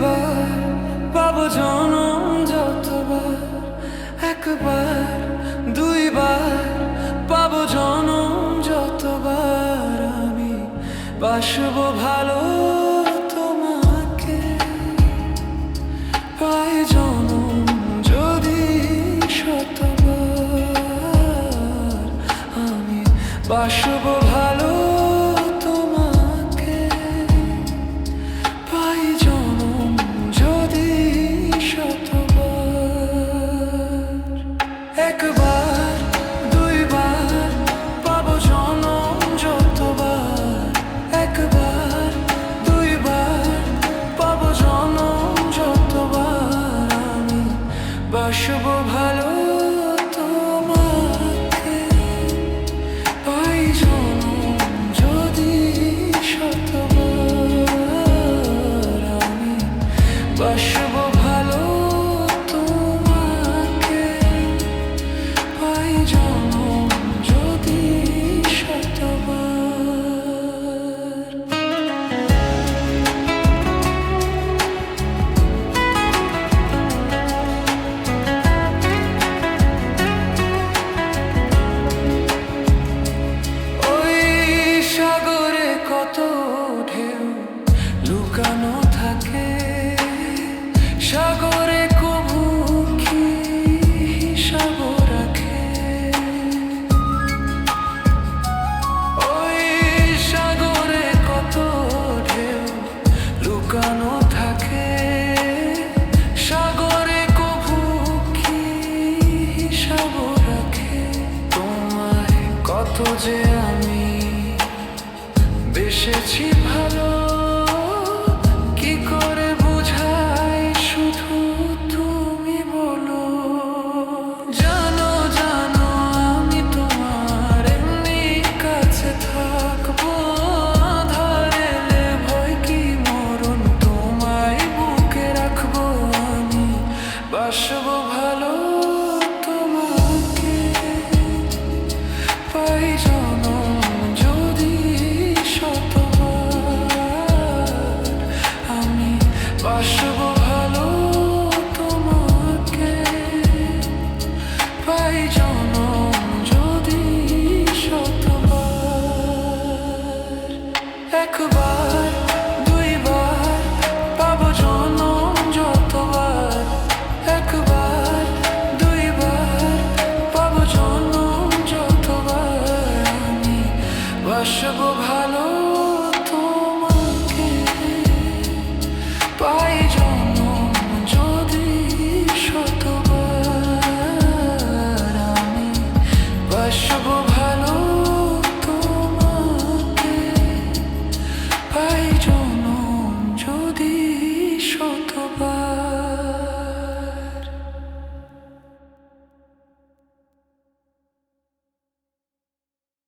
দুইবার পাবো জনম যতবার, একবার দুইবার পাবো জনম যতবার। আমি বাসবো ভালো তোমাকে, পাই জনম যদি শতবার। আমি বাসবো ভালো তোমাকে, পাই জনম যদি শতবার। একবার দুইবার পাবো জনম যতবার, একবার দুইবার পাবো জনম যতবার। আমি বাসবো ভালো তোমাকে, পাই জনম যদি শতবার। আমি বাসবো ভালো তোমাকে, পাই জনম যদি শতবার। ওই সাগরে কত ঢেউ লুকানো থাকে, সাগরে কবু কি হিসাব রাখে। ওই সাগরে কত ঢেউ লুকানো থাকে, সাগরে কবু কি হিসাব রাখে। তোমায় কত যে আমি বেসেছি ভালো, কি করে বুঝাই শুধু তুমি বলো। জানো জানো আমি তোমার এমনি কাছে থাকবো, আঁধার এলে ভয় কি মরণ, তোমায় বুকে রাখবো। আমি বাসবো ভালো তোমাকে, পাই জনম যদি শতবার। আমি বাসবো ভালো তোমাকে, পাই জনম যদি শতবার। একবার দুইবার পাবো জনম যতবার, একবার দুইবার পাবো জনম যতবার। আমি বাসবো ভালো